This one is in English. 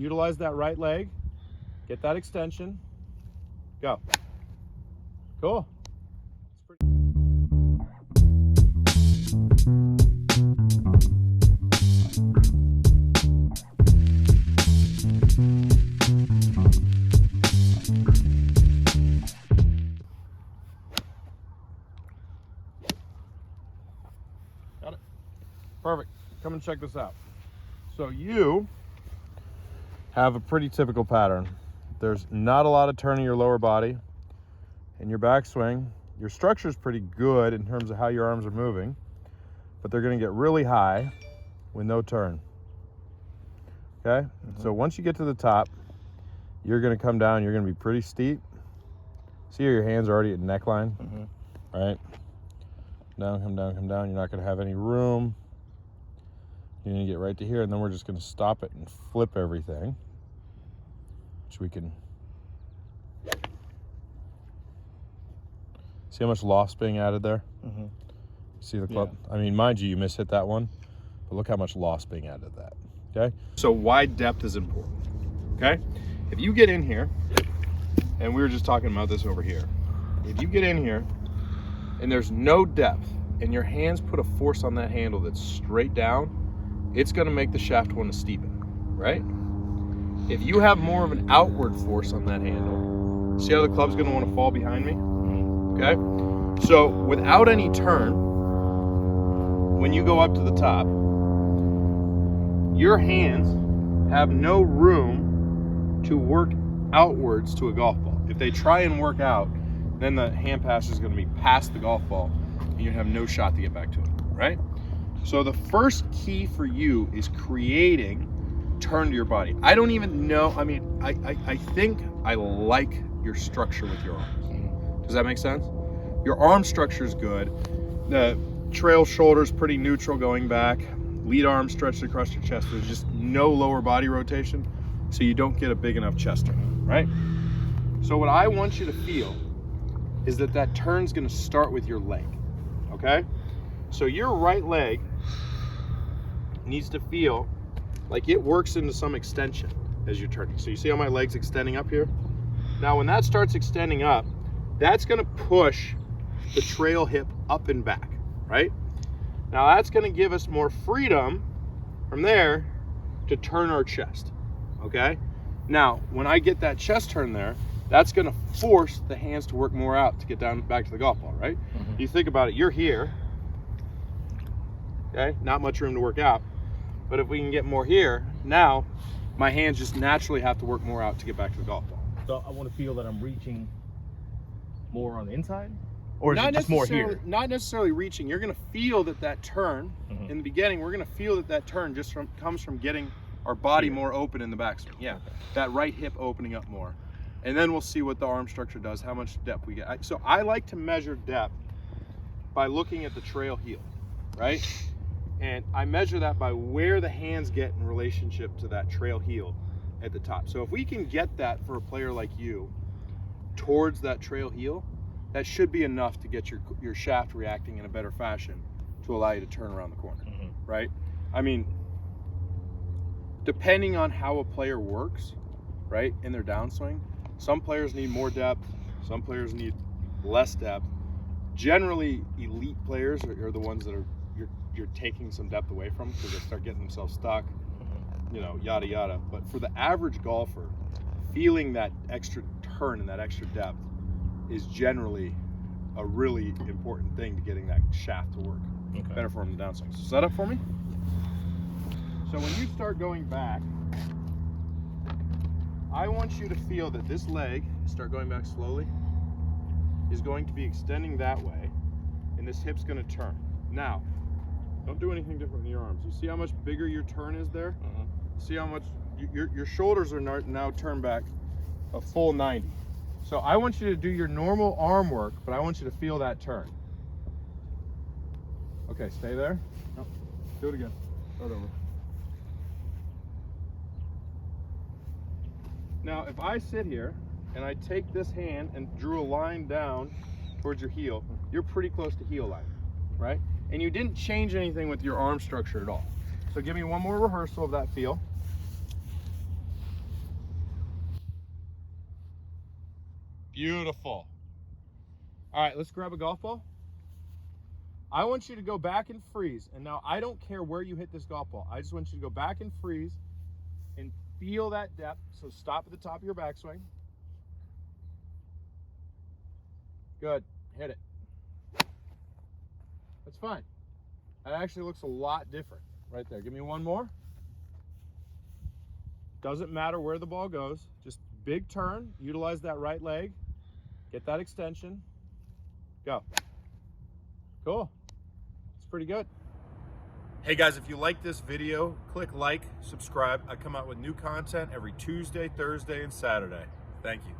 utilize that right leg, get that extension, go. Cool. Got it. Perfect. Come and check this out. So you have a pretty typical pattern. There's not a lot of turn in your lower body. In your backswing, your structure is pretty good in terms of how your arms are moving, but they're going to get really high with no turn. Okay? So once you get to the top, you're going to come down, you're going to be pretty steep. See how your hands are already at neckline? All right? Down, come down, come down. You're not going to have any room. You're going to get right to here, and then we're just going to stop it and flip everything, which we can. See how much loft's being added there? See the club? Yeah. I mean, mind you, you mishit that one, but look how much loft's being added to that, okay? So wide depth is important, okay? If you get in here, and we were just talking about this over here, if you get in here and there's no depth and your hands put a force on that handle that's straight down, it's gonna make the shaft want to steepen, right? If you have more of an outward force on that handle, see how the club's gonna want to fall behind me? Okay, so without any turn, when you go up to the top, your hands have no room to work outwards to a golf ball. If they try and work out, then the hand pass is going to be past the golf ball, and you have no shot to get back to it, right? So the first key for you is creating turn to your body. I don't even know, I mean, I think I like your structure with your arms. Does that make sense? Your arm structure is good. The trail shoulder's pretty neutral going back. Lead arm stretched across your chest. There's just no lower body rotation, so you don't get a big enough chest turn, right? So what I want you to feel is that that turn's gonna start with your leg, okay? So your right leg needs to feel like it works into some extension as you're turning. So you see how my leg's extending up here? Now when that starts extending up, that's gonna push the trail hip up and back, right? Now that's gonna give us more freedom from there to turn our chest, okay? Now, when I get that chest turn there, that's gonna force the hands to work more out to get down back to the golf ball, right? You think about it, you're here, okay? Not much room to work out, but if we can get more here, now my hands just naturally have to work more out to get back to the golf ball. So I want to feel that I'm reaching more on the inside, or is it just more here? Not necessarily reaching. You're going to feel that turn in the beginning. We're going to feel that turn just comes from getting our body more open in the backswing. Yeah, that right hip opening up more, and then we'll see what the arm structure does, how much depth we get. So I like to measure depth by looking at the trail heel, right? And I measure that by where the hands get in relationship to that trail heel at the top. So if we can get that for a player like you towards that trail heel, that should be enough to get your shaft reacting in a better fashion to allow you to turn around the corner, right? I mean, depending on how a player works, right, in their downswing, some players need more depth, some players need less depth. Generally, elite players are the ones that you're taking some depth away from because they start getting themselves stuck, you know, yada yada. But for the average golfer, feeling that extra turn and that extra depth is generally a really important thing to getting that shaft to work better for them in the downswing. So set up for me. So when you start going back, I want you to feel that this leg, start going back slowly, is going to be extending that way, and this hip's going to turn. Now, don't do anything different in your arms. You see how much bigger your turn is there? See how much your shoulders are now turned back a full 90. So I want you to do your normal arm work, but I want you to feel that turn. Okay, stay there. No, do it again. Start over. Now, if I sit here and I take this hand and drew a line down towards your heel, you're pretty close to heel line, right? And you didn't change anything with your arm structure at all. So give me one more rehearsal of that feel. Beautiful. All right, let's grab a golf ball. I want you to go back and freeze. And now I don't care where you hit this golf ball. I just want you to go back and freeze and feel that depth. So stop at the top of your backswing. Good. Hit it. That's fine. That actually looks a lot different right there. Give me one more. Doesn't matter where the ball goes. Just big turn. Utilize that right leg. Get that extension. Go. Cool. It's pretty good. Hey guys, if you like this video, click like, subscribe. I come out with new content every Tuesday, Thursday, and Saturday. Thank you.